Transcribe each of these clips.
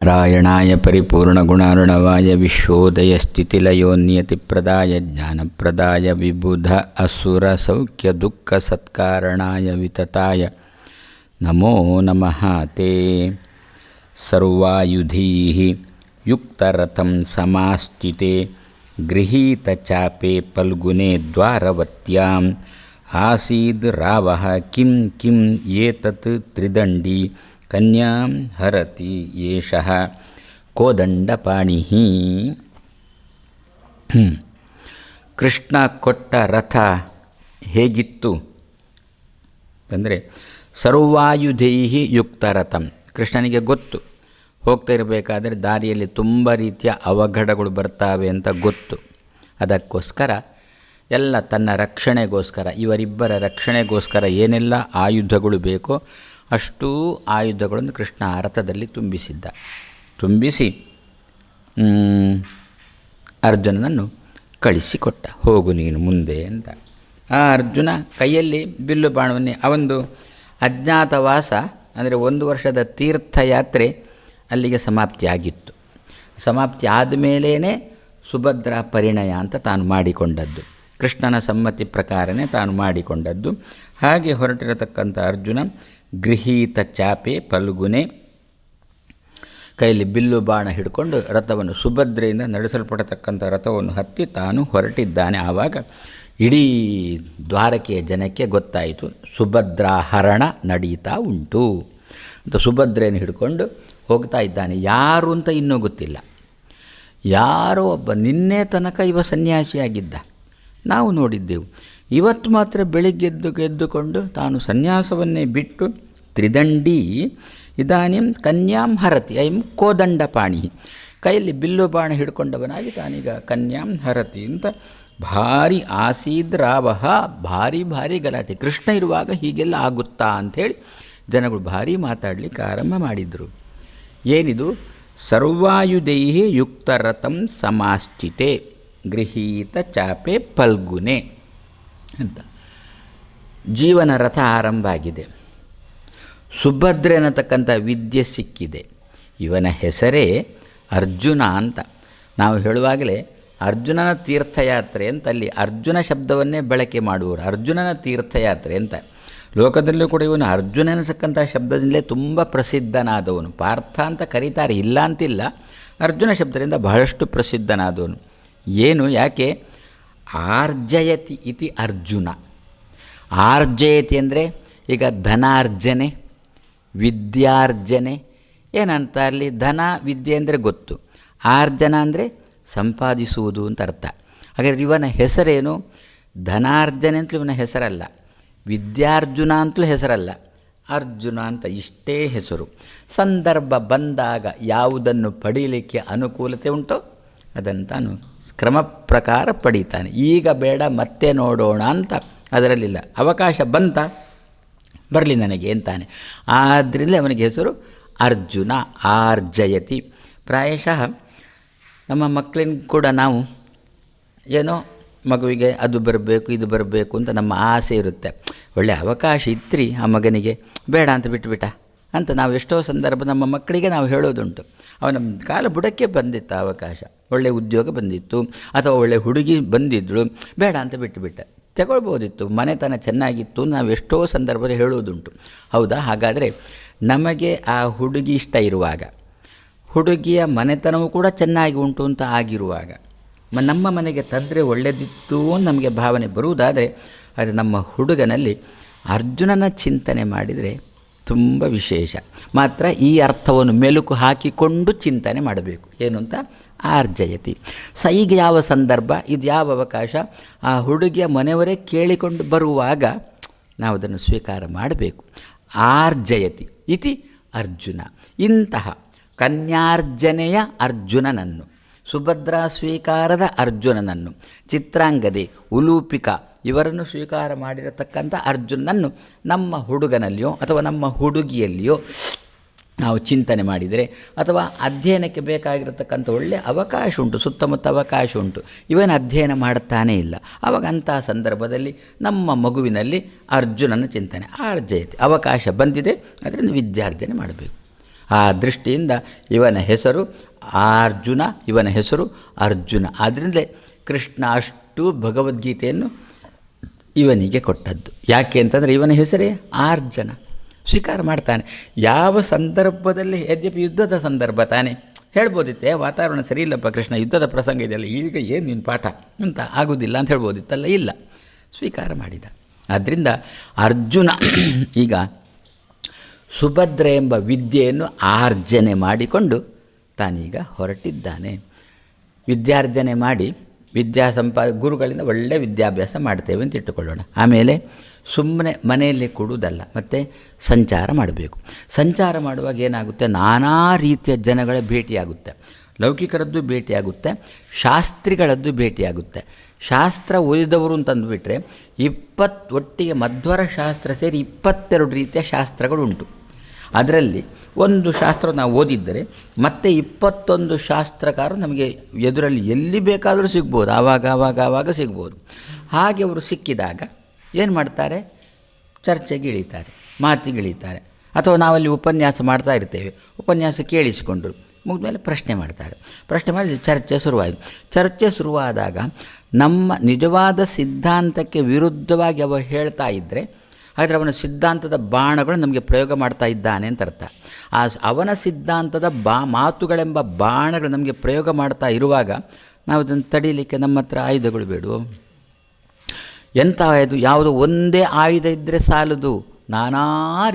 ನಾರಾಯಣಾಯ ಪರಿಪೂರ್ಣಗುಣಾರ್ಣವಾಯ ವಿಶ್ವೋದಯಸ್ಥಿತಿಲಯೋನ್ಯತಿಪ್ರದಾಯ ಜ್ಞಾನಪ್ರದಾಯ ವಿಬುಧ ಅಸುರ ಸೌಖ್ಯ ದುಃಖ ಸತ್ಕಾರಣಾಯ ವಿತತಾಯ ನಮೋ ನಮಃ ತೇ. ಸರ್ವಾಯುಧೈಃ ಯುಕ್ತರಥಂ ಸಮಾಸ್ಥಿತೆ ಗೃಹೀತಚಾಪೆ ಫಲ್ಗುನೆ ದ್ವಾರವತ್ಯಾಂ ಆಸೀದ್ ರಾವಃ ಕಿಂ ಕಿಂ ಏತತ್ ತ್ರಿದಂಡಿ ಕನ್ಯಾಂ ಹರತಿ ಏಷಃ ಕೋದಂಡಪಾಣಿಃ. ಕೃಷ್ಣ ಕೊಟ್ಟ ರಥ ಹೇಗಿತ್ತು ಅಂದರೆ ಸರ್ವಾಯುಧೈಃ ಯುಕ್ತ ರಥಂ. ಕೃಷ್ಣನಿಗೆ ಗೊತ್ತು, ಹೋಗ್ತಾ ಇರಬೇಕಾದರೆ ದಾರಿಯಲ್ಲಿ ತುಂಬ ರೀತಿಯ ಅವಘಡಗಳು ಬರ್ತಾವೆ ಅಂತ ಗೊತ್ತು. ಅದಕ್ಕೋಸ್ಕರ ಎಲ್ಲ ತನ್ನ ರಕ್ಷಣೆಗೋಸ್ಕರ, ಇವರಿಬ್ಬರ ರಕ್ಷಣೆಗೋಸ್ಕರ ಏನೆಲ್ಲ ಆಯುಧಗಳು ಬೇಕೋ ಅಷ್ಟೂ ಆಯುಧಗಳನ್ನು ಕೃಷ್ಣ ರಥದಲ್ಲಿ ತುಂಬಿಸಿ ಅರ್ಜುನನನ್ನು ಕಳಿಸಿಕೊಟ್ಟ, ಹೋಗು ನೀನು ಮುಂದೆ ಅಂತ. ಆ ಅರ್ಜುನ ಕೈಯಲ್ಲಿ ಬಿಲ್ಲು ಬಾಣವನ್ನೇ, ಅವೊಂದು ಅಜ್ಞಾತವಾಸ ಅಂದರೆ 1 ವರ್ಷದ ತೀರ್ಥಯಾತ್ರೆ ಅಲ್ಲಿಗೆ ಸಮಾಪ್ತಿಯಾಗಿತ್ತು. ಸಮಾಪ್ತಿ ಆದಮೇಲೇ ಸುಭದ್ರ ಪರಿಣಯ ಅಂತ ತಾನು ಮಾಡಿಕೊಂಡದ್ದು, ಕೃಷ್ಣನ ಸಮ್ಮತಿ ಪ್ರಕಾರನೇ ತಾನು ಮಾಡಿಕೊಂಡದ್ದು. ಹಾಗೆ ಹೊರಟಿರತಕ್ಕಂಥ ಅರ್ಜುನ ಗೃಹೀತ ಚಾಪೆ ಫಲ್ಗುನೆ, ಕೈಯಲ್ಲಿ ಬಿಲ್ಲು ಬಾಣ ಹಿಡ್ಕೊಂಡು ರಥವನ್ನು, ಸುಭದ್ರೆಯಿಂದ ನಡೆಸಲ್ಪಡತಕ್ಕಂಥ ರಥವನ್ನು ಹತ್ತಿ ತಾನು ಹೊರಟಿದ್ದಾನೆ. ಆವಾಗ ಇಡೀ ದ್ವಾರಕೆಯ ಜನಕ್ಕೆ ಗೊತ್ತಾಯಿತು ಸುಭದ್ರಾ ಹರಣ ನಡೀತಾ ಉಂಟು ಅಂತ. ಸುಭದ್ರೆಯನ್ನು ಹಿಡ್ಕೊಂಡು ಹೋಗ್ತಾ ಇದ್ದಾನೆ. ಯಾರು ಅಂತ ಇನ್ನೂ ಗೊತ್ತಿಲ್ಲ. ಯಾರೋ ಒಬ್ಬ, ನಿನ್ನೆ ತನಕ ಇವ ಸನ್ಯಾಸಿಯಾಗಿದ್ದ, ನಾವು ನೋಡಿದ್ದೆವು. ಇವತ್ತು ಮಾತ್ರ ಬೆಳಿಗ್ಗೆ ಎದ್ದುಕೊಂಡು ತಾನು ಸನ್ಯಾಸವನ್ನೇ ಬಿಟ್ಟು ತ್ರಿದಂಡಿ ಇದಾನಿಂ ಕನ್ಯಾಂ ಹರತಿ ಐಂ ಕೋದಂಡಪಾಣಿ, ಕೈಯಲ್ಲಿ ಬಿಲ್ಲು ಬಾಣ ಹಿಡ್ಕೊಂಡವನಾಗಿ ತಾನೀಗ ಕನ್ಯಾಂ ಹರತಿ ಅಂತ. ಭಾರಿ ಆಸೀದ್ ರಾವಃ, ಭಾರಿ ಗಲಾಟೆ. ಕೃಷ್ಣ ಇರುವಾಗ ಹೀಗೆಲ್ಲ ಆಗುತ್ತಾ ಅಂಥೇಳಿ ಜನಗಳು ಭಾರಿ ಮಾತಾಡಲಿಕ್ಕೆ ಆರಂಭ ಮಾಡಿದರು. ಏನಿದು? ಸರ್ವಾಯುಧೈಃ ಯುಕ್ತರಥಂ ಸಮಾಸ್ಥಿತೆ ಗೃಹೀತ ಚಾಪೆ ಫಲ್ಗುನೆ ಅಂತ. ಜೀವನ ರಥ ಆರಂಭ ಆಗಿದೆ. ಸುಭದ್ರೆ ಅನ್ನತಕ್ಕಂಥ ವಿದ್ಯೆ ಸಿಕ್ಕಿದೆ. ಇವನ ಹೆಸರೇ ಅರ್ಜುನ ಅಂತ. ನಾವು ಹೇಳುವಾಗಲೇ ಅರ್ಜುನನ ತೀರ್ಥಯಾತ್ರೆ ಅಂತ, ಅಲ್ಲಿ ಅರ್ಜುನ ಶಬ್ದವನ್ನೇ ಬಳಕೆ ಮಾಡುವರು, ಅರ್ಜುನನ ತೀರ್ಥಯಾತ್ರೆ ಅಂತ. ಲೋಕದಲ್ಲೂ ಕೂಡ ಇವನು ಅರ್ಜುನ ಅನ್ನತಕ್ಕಂಥ ಶಬ್ದದಿಂದಲೇ ತುಂಬ ಪ್ರಸಿದ್ಧನಾದವನು. ಪಾರ್ಥ ಅಂತ ಕರೀತಾರೆ, ಇಲ್ಲ ಅಂತಿಲ್ಲ, ಅರ್ಜುನ ಶಬ್ದದಿಂದ ಬಹಳಷ್ಟು ಪ್ರಸಿದ್ಧನಾದವನು. ಏನು, ಯಾಕೆ? ಆರ್ಜಯತಿ ಇತಿ ಅರ್ಜುನ. ಆರ್ಜಯತಿ ಅಂದರೆ ಈಗ ಧನಾರ್ಜನೆ, ವಿದ್ಯಾರ್ಜನೆ ಏನಂತ. ಅಲ್ಲಿ ಧನ ವಿದ್ಯೆ ಅಂದರೆ ಗೊತ್ತು, ಆರ್ಜನ ಅಂದರೆ ಸಂಪಾದಿಸುವುದು ಅಂತ ಅರ್ಥ. ಹಾಗಾದರೆ ಇವನ ಹೆಸರೇನು? ಧನಾರ್ಜನೆ ಅಂತಲೂ ಇವನ ಹೆಸರಲ್ಲ, ವಿದ್ಯಾರ್ಜುನ ಅಂತಲೂ ಹೆಸರಲ್ಲ, ಅರ್ಜುನ ಅಂತ ಇಷ್ಟೇ ಹೆಸರು. ಸಂದರ್ಭ ಬಂದಾಗ ಯಾವುದನ್ನು ಪಡೀಲಿಕ್ಕೆ ಅನುಕೂಲತೆ ಉಂಟೋ ಅದನ್ನು ತಾನು ಕ್ರಮ ಪ್ರಕಾರ ಪಡೀತಾನೆ. ಈಗ ಬೇಡ ಮತ್ತೆ ನೋಡೋಣ ಅಂತ ಅದರಲ್ಲಿಲ್ಲ, ಅವಕಾಶ ಬಂತ ಬರಲಿ ನನಗೆ ಅಂತಾನೆ. ಆದ್ದರಿಂದ ಅವನಿಗೆ ಹೆಸರು ಅರ್ಜುನ. ಆರ್ಜಯತಿ. ಪ್ರಾಯಶಃ ನಮ್ಮ ಮಕ್ಕಳಿನ ಕೂಡ ನಾವು ಏನೋ ಮಗುವಿಗೆ ಅದು ಬರಬೇಕು ಇದು ಬರಬೇಕು ಅಂತ ನಮ್ಮ ಆಸೆ ಇರುತ್ತೆ. ಒಳ್ಳೆಯ ಅವಕಾಶ ಇತ್ತು ಆ ಮಗನಿಗೆ, ಬೇಡ ಅಂತ ಬಿಟ್ಟುಬಿಟ್ಟ ಅಂತ ನಾವು ಎಷ್ಟೋ ಸಂದರ್ಭ ನಮ್ಮ ಮಕ್ಕಳಿಗೆ ನಾವು ಹೇಳೋದುಂಟು. ಅವನ ಕಾಲ ಬುಡಕ್ಕೆ ಬಂದಿತ್ತು ಅವಕಾಶ, ಒಳ್ಳೆಯ ಉದ್ಯೋಗ ಬಂದಿತ್ತು ಅಥವಾ ಒಳ್ಳೆಯ ಹುಡುಗಿ ಬಂದಿದ್ದಳು, ಬೇಡ ಅಂತ ಬಿಟ್ಟುಬಿಟ್ಟ. ತಗೊಳ್ಬೋದಿತ್ತು, ಮನೆತನ ಚೆನ್ನಾಗಿತ್ತು, ನಾವು ಎಷ್ಟೋ ಸಂದರ್ಭದಲ್ಲಿ ಹೇಳೋದುಂಟು. ಹೌದಾ? ಹಾಗಾದರೆ ನಮಗೆ ಆ ಹುಡುಗಿ ಇಷ್ಟ ಇರುವಾಗ, ಹುಡುಗಿಯ ಮನೆತನವೂ ಕೂಡ ಚೆನ್ನಾಗಿ ಉಂಟು ಅಂತ ಆಗಿರುವಾಗ, ನಮ್ಮ ಮನೆಗೆ ತಂದರೆ ಒಳ್ಳೆಯದಿತ್ತು ನಮಗೆ ಭಾವನೆ ಬರುವುದಾದರೆ, ಅದು ನಮ್ಮ ಹುಡುಗನಲ್ಲಿ ಅರ್ಜುನನ ಚಿಂತನೆ ಮಾಡಿದರೆ ತುಂಬ ವಿಶೇಷ. ಮಾತ್ರ ಈ ಅರ್ಥವನ್ನು ಮೆಲುಕು ಹಾಕಿಕೊಂಡು ಚಿಂತನೆ ಮಾಡಬೇಕು. ಏನು ಅಂತ? ಆರ್ಜಯತಿ. ಈಗ ಯಾವ ಸಂದರ್ಭ, ಇದು ಯಾವ ಅವಕಾಶ, ಆ ಹುಡುಗಿಯ ಮನೆಯವರೇ ಕೇಳಿಕೊಂಡು ಬರುವಾಗ ನಾವು ಅದನ್ನು ಸ್ವೀಕಾರ ಮಾಡಬೇಕು. ಆರ್ಜಯತಿ ಇತಿ ಅರ್ಜುನ. ಇಂತಹ ಕನ್ಯಾರ್ಜನೆಯ ಅರ್ಜುನನನ್ನು, ಸುಭದ್ರಾ ಸ್ವೀಕಾರದ ಅರ್ಜುನನನ್ನು, ಚಿತ್ರಾಂಗದೆ, ಉಲೂಪಿಕ ಇವರನ್ನು ಸ್ವೀಕಾರ ಮಾಡಿರತಕ್ಕಂಥ ಅರ್ಜುನನನ್ನು ನಮ್ಮ ಹುಡುಗನಲ್ಲಿಯೋ ಅಥವಾ ನಮ್ಮ ಹುಡುಗಿಯಲ್ಲಿಯೋ ನಾವು ಚಿಂತನೆ ಮಾಡಿದರೆ, ಅಥವಾ ಅಧ್ಯಯನಕ್ಕೆ ಬೇಕಾಗಿರತಕ್ಕಂಥ ಒಳ್ಳೆಯ ಅವಕಾಶ ಉಂಟು, ಸುತ್ತಮುತ್ತ ಅವಕಾಶ ಉಂಟು, ಇವನು ಅಧ್ಯಯನ ಮಾಡುತ್ತಾನೇ ಇಲ್ಲ, ಆವಾಗ ಅಂತಹ ಸಂದರ್ಭದಲ್ಲಿ ನಮ್ಮ ಮಗುವಿನಲ್ಲಿ ಅರ್ಜುನನ ಚಿಂತನೆ. ಆರ್ಜಯತೆ, ಅವಕಾಶ ಬಂದಿದೆ, ಅದರಿಂದ ವಿದ್ಯಾರ್ಜನೆ ಮಾಡಬೇಕು. ಆ ದೃಷ್ಟಿಯಿಂದ ಇವನ ಹೆಸರು ಅರ್ಜುನ, ಇವನ ಹೆಸರು ಅರ್ಜುನ. ಆದ್ದರಿಂದಲೇ ಕೃಷ್ಣ ಅಷ್ಟು ಭಗವದ್ಗೀತೆಯನ್ನು ಇವನಿಗೆ ಕೊಟ್ಟದ್ದು. ಯಾಕೆ ಅಂತಂದರೆ ಇವನ ಹೆಸರೇ ಆರ್ಜನ. ಸ್ವೀಕಾರ ಮಾಡ್ತಾನೆ. ಯಾವ ಸಂದರ್ಭದಲ್ಲಿ, ಯದ್ಯಪಿ ಯುದ್ಧದ ಸಂದರ್ಭ ತಾನೇ, ಹೇಳ್ಬೋದಿತ್ತೆ ವಾತಾವರಣ ಸರಿ ಇಲ್ಲಪ್ಪ ಕೃಷ್ಣ, ಯುದ್ಧದ ಪ್ರಸಂಗ ಇದೆಯಲ್ಲ, ಈಗ ಏನು ನಿನ್ನ ಪಾಠ ಅಂತ ಆಗೋದಿಲ್ಲ ಅಂತ ಹೇಳ್ಬೋದಿತ್ತಲ್ಲ, ಇಲ್ಲ, ಸ್ವೀಕಾರ ಮಾಡಿದ. ಆದ್ದರಿಂದ ಅರ್ಜುನ ಈಗ ಸುಭದ್ರೆ ಎಂಬ ವಿದ್ಯೆಯನ್ನು ಆರ್ಜನೆ ಮಾಡಿಕೊಂಡು ತಾನೀಗ ಹೊರಟಿದ್ದಾನೆ. ವಿದ್ಯಾರ್ಜನೆ ಮಾಡಿ ಗುರುಗಳಿಂದ ಒಳ್ಳೆಯ ವಿದ್ಯಾಭ್ಯಾಸ ಮಾಡ್ತೇವೆ ಅಂತ ಇಟ್ಟುಕೊಳ್ಳೋಣ. ಆಮೇಲೆ ಸುಮ್ಮನೆ ಮನೆಯಲ್ಲಿ ಕೊಡುವುದಲ್ಲ, ಮತ್ತು ಸಂಚಾರ ಮಾಡಬೇಕು. ಸಂಚಾರ ಮಾಡುವಾಗ ಏನಾಗುತ್ತೆ, ನಾನಾ ರೀತಿಯ ಜನಗಳ ಭೇಟಿಯಾಗುತ್ತೆ. ಲೌಕಿಕರದ್ದು ಭೇಟಿಯಾಗುತ್ತೆ, ಶಾಸ್ತ್ರಿಗಳದ್ದು ಭೇಟಿಯಾಗುತ್ತೆ. ಶಾಸ್ತ್ರ ಓದಿದವರು ಅಂತಂದುಬಿಟ್ರೆ ಒಟ್ಟಿಗೆ ಮಧ್ವರ ಶಾಸ್ತ್ರ ಸೇರಿ 22 ರೀತಿಯ ಶಾಸ್ತ್ರಗಳುಂಟು. ಅದರಲ್ಲಿ ಒಂದು ಶಾಸ್ತ್ರ ನಾವು ಓದಿದ್ದರೆ ಮತ್ತೆ 21 ಶಾಸ್ತ್ರಕಾರರು ನಮಗೆ ಎದುರಲ್ಲಿ ಎಲ್ಲಿ ಬೇಕಾದರೂ ಸಿಗ್ಬೋದು, ಆವಾಗ ಸಿಗ್ಬೋದು. ಹಾಗೆ ಅವರು ಸಿಕ್ಕಿದಾಗ ಏನು ಮಾಡ್ತಾರೆ, ಚರ್ಚೆಗೆ ಇಳಿತಾರೆ, ಮಾತಿಗಿಳಿತಾರೆ. ಅಥವಾ ನಾವಲ್ಲಿ ಉಪನ್ಯಾಸ ಮಾಡ್ತಾ ಇರ್ತೇವೆ, ಉಪನ್ಯಾಸ ಕೇಳಿಸಿಕೊಂಡರು ಮುಗಿದ್ಮೇಲೆ ಪ್ರಶ್ನೆ ಮಾಡ್ತಾರೆ. ಪ್ರಶ್ನೆ ಮಾಡಿ ಚರ್ಚೆ ಶುರುವಾಯಿತು. ಚರ್ಚೆ ಶುರುವಾದಾಗ ನಮ್ಮ ನಿಜವಾದ ಸಿದ್ಧಾಂತಕ್ಕೆ ವಿರುದ್ಧವಾಗಿ ಅವ ಹೇಳ್ತಾ ಇದ್ದರೆ ಆದರೆ ಅವನ ಸಿದ್ಧಾಂತದ ಬಾಣಗಳು ನಮಗೆ ಪ್ರಯೋಗ ಮಾಡ್ತಾ ಇದ್ದಾನೆ ಅಂತ ಅರ್ಥ. ಅವನ ಸಿದ್ಧಾಂತದ ಮಾತುಗಳೆಂಬ ಬಾಣಗಳು ನಮಗೆ ಪ್ರಯೋಗ ಮಾಡ್ತಾ ಇರುವಾಗ ನಾವು ಅದನ್ನು ತಡೀಲಿಕ್ಕೆ ನಮ್ಮ ಹತ್ರ ಆಯುಧಗಳು ಬೇಡವೋ? ಎಂಥ ಆಯುಧ? ಯಾವುದು ಒಂದೇ ಆಯುಧ ಇದ್ದರೆ ಸಾಲದು, ನಾನಾ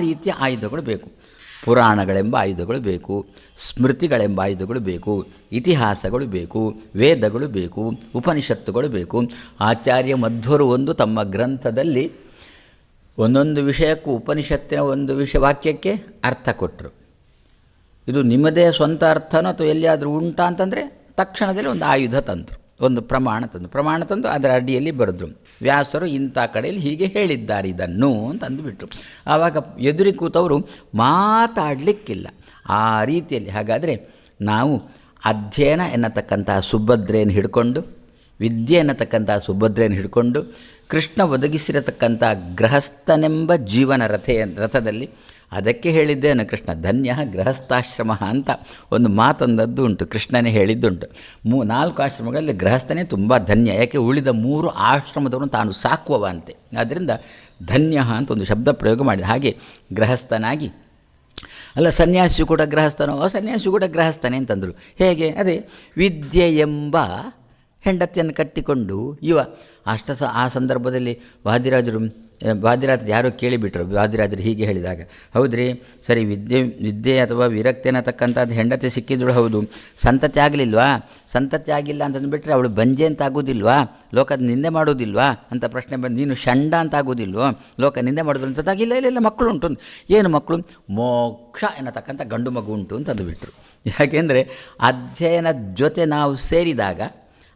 ರೀತಿಯ ಆಯುಧಗಳು ಬೇಕು. ಪುರಾಣಗಳೆಂಬ ಆಯುಧಗಳು ಬೇಕು, ಸ್ಮೃತಿಗಳೆಂಬ ಆಯುಧಗಳು ಬೇಕು, ಇತಿಹಾಸಗಳು ಬೇಕು, ವೇದಗಳು ಬೇಕು, ಉಪನಿಷತ್ತುಗಳು ಬೇಕು. ಆಚಾರ್ಯ ಮಧ್ವರು ತಮ್ಮ ಗ್ರಂಥದಲ್ಲಿ ಒಂದೊಂದು ವಿಷಯಕ್ಕೂ ಉಪನಿಷತ್ತಿನ ಒಂದು ವಾಕ್ಯಕ್ಕೆ ಅರ್ಥ ಕೊಟ್ಟರು. ಇದು ನಿಮ್ಮದೇ ಸ್ವಂತ ಅರ್ಥನೋ ಅಥವಾ ಎಲ್ಲಿಯಾದರೂ ಉಂಟಾ ಅಂತಂದರೆ ತಕ್ಷಣದಲ್ಲಿ ಒಂದು ಆಯುಧ ತಂದರು, ಒಂದು ಪ್ರಮಾಣ ತಂದು ಅದರ ಅಡಿಯಲ್ಲಿ ಬರೆದ್ರು. ವ್ಯಾಸರು ಇಂಥ ಕಡೆಯಲ್ಲಿ ಹೀಗೆ ಹೇಳಿದ್ದಾರೆ ಇದನ್ನು ಅಂತ ಅಂದುಬಿಟ್ರು. ಆವಾಗ ಎದುರಿ ಕೂತವರು ಮಾತಾಡಲಿಕ್ಕಿಲ್ಲ. ಆ ರೀತಿಯಲ್ಲಿ ಹಾಗಾದರೆ ನಾವು ಅಧ್ಯಯನ ಎನ್ನತಕ್ಕಂತಹ ಸುಭದ್ರೆಯನ್ನು ಹಿಡ್ಕೊಂಡು, ವಿದ್ಯೆ ಎನ್ನತಕ್ಕಂಥ ಸುಭದ್ರೆಯನ್ನು ಹಿಡ್ಕೊಂಡು, ಕೃಷ್ಣ ಒದಗಿಸಿರತಕ್ಕಂಥ ಗೃಹಸ್ಥನೆಂಬ ಜೀವನ ರಥದಲ್ಲಿ ಅದಕ್ಕೆ ಹೇಳಿದ್ದೇನು ಕೃಷ್ಣ ಧನ್ಯ ಗೃಹಸ್ಥಾಶ್ರಮ ಅಂತ ಒಂದು ಮಾತೊಂದದ್ದು ಉಂಟು. ಕೃಷ್ಣನೇ ಹೇಳಿದ್ದುಂಟು. 4 ಆಶ್ರಮಗಳಲ್ಲಿ ಗೃಹಸ್ಥನೇ ತುಂಬ ಧನ್ಯ. ಯಾಕೆ ಉಳಿದ 3 ಆಶ್ರಮದವನು ತಾನು ಸಾಕುವವ ಅಂತೆ. ಆದ್ದರಿಂದ ಧನ್ಯ ಅಂತ ಒಂದು ಶಬ್ದ ಪ್ರಯೋಗ ಮಾಡಿದ. ಹಾಗೆ ಗೃಹಸ್ಥನಾಗಿ, ಅಲ್ಲ ಸನ್ಯಾಸಿಯು ಕೂಡ ಗೃಹಸ್ಥನೋ, ಸನ್ಯಾಸಿಯು ಕೂಡ ಗೃಹಸ್ಥನೇ ಅಂತಂದರು. ಹೇಗೆ? ಅದೇ ವಿದ್ಯೆ ಎಂಬ ಹೆಂಡತಿಯನ್ನು ಕಟ್ಟಿಕೊಂಡು ಆ ಸಂದರ್ಭದಲ್ಲಿ ವಾದಿರಾಜರು ಯಾರೋ ಕೇಳಿಬಿಟ್ರು. ವಾದಿರಾಜರು ಹೀಗೆ ಹೇಳಿದಾಗ, ಹೌದ್ರಿ ಸರಿ, ವಿದ್ಯೆ ಅಥವಾ ವಿರಕ್ತಿ ಅನ್ನತಕ್ಕಂಥದ್ದು ಹೆಂಡತಿ ಸಿಕ್ಕಿದ್ರು, ಹೌದು, ಸಂತತಿ ಆಗಲಿಲ್ವಾ? ಸಂತತಿ ಆಗಿಲ್ಲ ಅಂತಂದುಬಿಟ್ರೆ ಅವಳು ಬಂಜೆ ಅಂತ ಆಗೋದಿಲ್ವಾ? ಲೋಕದ ನಿಂದೆ ಮಾಡೋದಿಲ್ವಾ ಅಂತ ಪ್ರಶ್ನೆ ಬಂದು, ನೀನು ಷಂಡ ಅಂತ ಆಗೋದಿಲ್ವೋ? ಲೋಕ ನಿಂದೆ ಮಾಡೋದು ಅಂತದಾಗ, ಇಲ್ಲ ಮಕ್ಕಳು ಉಂಟು. ಏನು ಮಕ್ಕಳು? ಮೋಕ್ಷ ಎನ್ನತಕ್ಕಂಥ ಗಂಡು ಮಗು ಉಂಟು ಅಂತ ಅಂದುಬಿಟ್ರು. ಯಾಕೆಂದರೆ ಅಧ್ಯಯನದ ಜೊತೆ ನಾವು ಸೇರಿದಾಗ,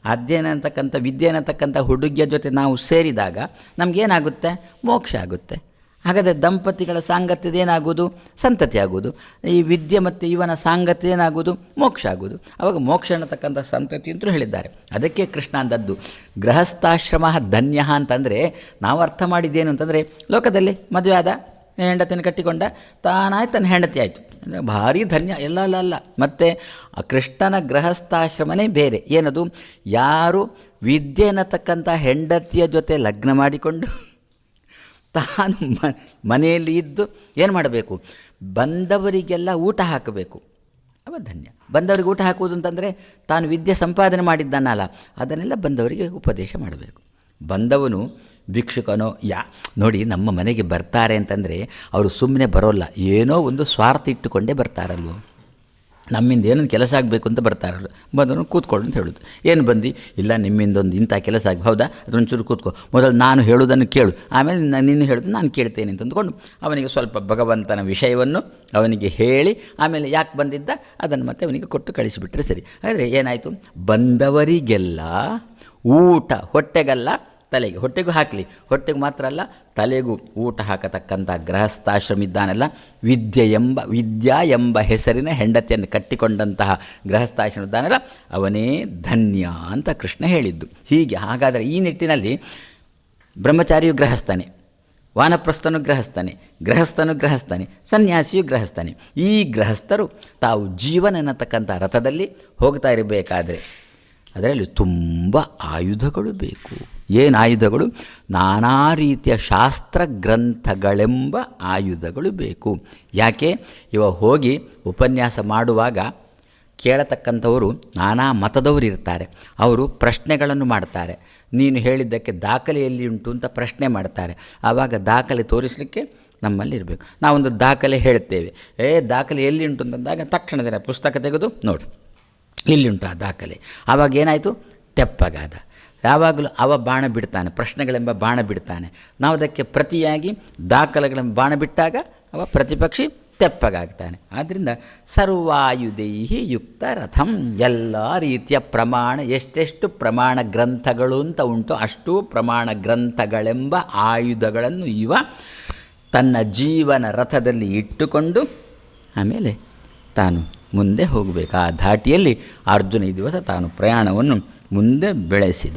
ಅಧ್ಯಯನ ಅಂತಕ್ಕಂಥ ವಿದ್ಯೆ ಅನ್ನತಕ್ಕಂಥ ಹುಡುಗಿಯ ಜೊತೆ ನಾವು ಸೇರಿದಾಗ ನಮಗೇನಾಗುತ್ತೆ? ಮೋಕ್ಷ ಆಗುತ್ತೆ. ಹಾಗಾದರೆ ದಂಪತಿಗಳ ಸಾಂಗತ್ಯದ ಏನಾಗೋದು? ಸಂತತಿ ಆಗೋದು. ಈ ವಿದ್ಯೆ ಮತ್ತು ಇವನ ಸಾಂಗತ್ಯ ಏನಾಗೋದು? ಮೋಕ್ಷ ಆಗೋದು. ಆವಾಗ ಮೋಕ್ಷ ಅನ್ನತಕ್ಕಂಥ ಸಂತತಿ ಅಂತಲೂ ಹೇಳಿದ್ದಾರೆ. ಅದಕ್ಕೆ ಕೃಷ್ಣ ಅಂದದ್ದು ಗೃಹಸ್ಥಾಶ್ರಮ ಧನ್ಯ ಅಂತಂದರೆ ನಾವು ಅರ್ಥ ಮಾಡಿದ್ದೇನು ಅಂತಂದರೆ, ಲೋಕದಲ್ಲಿ ಮದುವೆ ಆದ ಹೆಂಡತಿಯನ್ನು ಕಟ್ಟಿಕೊಂಡ, ತಾನಾಯ್ತು ತನ್ನ ಹೆಂಡತಿ ಆಯಿತು, ಅಂದರೆ ಭಾರಿ ಧನ್ಯ. ಎಲ್ಲ ಮತ್ತು ಕೃಷ್ಣನ ಗೃಹಸ್ಥಾಶ್ರಮನೇ ಬೇರೆ. ಏನದು? ಯಾರು ವಿದ್ಯೆ ಅನ್ನತಕ್ಕಂಥ ಹೆಂಡತಿಯ ಜೊತೆ ಲಗ್ನ ಮಾಡಿಕೊಂಡು ತಾನು ಮನೆಯಲ್ಲಿ ಇದ್ದು ಏನು ಮಾಡಬೇಕು? ಬಂದವರಿಗೆಲ್ಲ ಊಟ ಹಾಕಬೇಕು, ಅವ ಧನ್ಯ. ಬಂದವರಿಗೆ ಊಟ ಹಾಕುವುದು ಅಂತಂದರೆ ತಾನು ವಿದ್ಯೆ ಸಂಪಾದನೆ ಮಾಡಿದ್ದಾನಲ್ಲ, ಅದನ್ನೆಲ್ಲ ಬಂದವರಿಗೆ ಉಪದೇಶ ಮಾಡಬೇಕು. ಬಂದವನು ಭಿಕ್ಷುಕನೋ ನೋಡಿ, ನಮ್ಮ ಮನೆಗೆ ಬರ್ತಾರೆ ಅಂತಂದರೆ ಅವರು ಸುಮ್ಮನೆ ಬರೋಲ್ಲ, ಏನೋ ಒಂದು ಸ್ವಾರ್ಥ ಇಟ್ಟುಕೊಂಡೇ ಬರ್ತಾರಲ್ವ. ನಮ್ಮಿಂದ ಏನೊಂದು ಕೆಲಸ ಆಗಬೇಕು ಅಂತ ಬರ್ತಾರಲ್ಲ, ಬಂದವನು ಕೂತ್ಕೊಳ್ಳು ಅಂತ ಹೇಳೋದು. ಏನು ಬಂದು? ಇಲ್ಲ ನಿಮ್ಮಿಂದೊಂದು ಇಂಥ ಕೆಲಸ ಆಗಿ, ಹೌದಾ, ಅದೊಂಚೂರು ಕೂತ್ಕೋ, ಮೊದಲು ನಾನು ಹೇಳೋದನ್ನು ಕೇಳು, ಆಮೇಲೆ ನೀನು ಹೇಳೋದು ನಾನು ಕೇಳ್ತೇನೆ ಅಂತ ಅಂದ್ಕೊಂಡು ಅವನಿಗೆ ಸ್ವಲ್ಪ ಭಗವಂತನ ವಿಷಯವನ್ನು ಅವನಿಗೆ ಹೇಳಿ, ಆಮೇಲೆ ಯಾಕೆ ಬಂದಿದ್ದ ಅದನ್ನು ಮತ್ತೆ ಅವನಿಗೆ ಕೊಟ್ಟು ಕಳಿಸಿಬಿಟ್ರೆ ಸರಿ. ಆದರೆ ಏನಾಯಿತು? ಬಂದವರಿಗೆಲ್ಲ ಊಟ, ಹೊಟ್ಟೆಗಲ್ಲ ತಲೆಗೆ, ಹೊಟ್ಟೆಗೂ ಹಾಕಲಿ, ಹೊಟ್ಟೆಗೆ ಮಾತ್ರ ಅಲ್ಲ ತಲೆಗೂ ಊಟ ಹಾಕತಕ್ಕಂಥ ಗೃಹಸ್ಥಾಶ್ರಮ ಇದ್ದಾನಲ್ಲ, ವಿದ್ಯಾ ಎಂಬ ಹೆಸರಿನ ಹೆಂಡತಿಯನ್ನು ಕಟ್ಟಿಕೊಂಡಂತಹ ಗೃಹಸ್ಥಾಶ್ರಮ ಇದ್ದಾನಲ್ಲ, ಅವನೇ ಧನ್ಯ ಅಂತ ಕೃಷ್ಣ ಹೇಳಿದ್ದು. ಹೀಗೆ ಹಾಗಾದರೆ ಈ ನಿಟ್ಟಿನಲ್ಲಿ ಬ್ರಹ್ಮಚಾರಿಯು ಗೃಹಸ್ಥನೇ, ವಾನಪ್ರಸ್ಥನು ಗೃಹಸ್ಥನೇ, ಗೃಹಸ್ಥನು ಗೃಹಸ್ಥನೇ, ಸನ್ಯಾಸಿಯು ಗೃಹಸ್ಥನೇ. ಈ ಗೃಹಸ್ಥರು ತಾವು ಜೀವನ ಎನ್ನತಕ್ಕಂಥ ರಥದಲ್ಲಿ ಹೋಗ್ತಾ ಇರಬೇಕಾದ್ರೆ ಅದರಲ್ಲಿ ತುಂಬ ಆಯುಧಗಳು ಬೇಕು. ಏನು ಆಯುಧಗಳು? ನಾನಾ ರೀತಿಯ ಶಾಸ್ತ್ರ ಗ್ರಂಥಗಳೆಂಬ ಆಯುಧಗಳು ಬೇಕು. ಯಾಕೆ? ಇವ ಹೋಗಿ ಉಪನ್ಯಾಸ ಮಾಡುವಾಗ ಕೇಳತಕ್ಕಂಥವರು ನಾನಾ ಮತದವರು ಇರ್ತಾರೆ. ಅವರು ಪ್ರಶ್ನೆಗಳನ್ನು ಮಾಡ್ತಾರೆ. ನೀನು ಹೇಳಿದ್ದಕ್ಕೆ ದಾಖಲೆ ಎಲ್ಲಿ ಉಂಟು ಅಂತ ಪ್ರಶ್ನೆ ಮಾಡ್ತಾರೆ. ಆವಾಗ ದಾಖಲೆ ತೋರಿಸಲಿಕ್ಕೆ ನಮ್ಮಲ್ಲಿ ಇರಬೇಕು. ನಾವೊಂದು ದಾಖಲೆ ಹೇಳ್ತೇವೆ, ದಾಖಲೆ ಎಲ್ಲಿ ಉಂಟು ಅಂತಂದಾಗ ತಕ್ಷಣದ ಪುಸ್ತಕ ತೆಗೆದು ನೋಡು ಇಲ್ಲಿ ಉಂಟು ಆ ದಾಖಲೆ. ಆವಾಗ ಏನಾಯಿತು? ತೆಪ್ಪಗಾದ. ಯಾವಾಗಲೂ ಅವ ಬಾಣ ಬಿಡ್ತಾನೆ, ಪ್ರಶ್ನೆಗಳೆಂಬ ಬಾಣ ಬಿಡ್ತಾನೆ. ನಾವು ಅದಕ್ಕೆ ಪ್ರತಿಯಾಗಿ ದಾಖಲೆಗಳೆಂಬ ಬಾಣ ಬಿಟ್ಟಾಗ ಅವ ಪ್ರತಿಪಕ್ಷಿ ತೆಪ್ಪಗಾಗ್ತಾನೆ. ಆದ್ದರಿಂದ ಸರ್ವಾಯುಧೈಹಿ ಯುಕ್ತ ರಥಂ, ಎಲ್ಲ ರೀತಿಯ ಪ್ರಮಾಣ, ಎಷ್ಟೆಷ್ಟು ಪ್ರಮಾಣ ಗ್ರಂಥಗಳು ಅಂತ ಉಂಟು ಅಷ್ಟೂ ಪ್ರಮಾಣ ಗ್ರಂಥಗಳೆಂಬ ಆಯುಧಗಳನ್ನು ಇವ ತನ್ನ ಜೀವನ ರಥದಲ್ಲಿ ಇಟ್ಟುಕೊಂಡು ಆಮೇಲೆ ತಾನು ಮುಂದೆ ಹೋಗಬೇಕು. ಆ ಧಾಟಿಯಲ್ಲಿ ಅರ್ಜುನ ಈ ದಿವಸ ತಾನು ಪ್ರಯಾಣವನ್ನು ಮುಂದೆ ಬೆಳೆಸಿದ.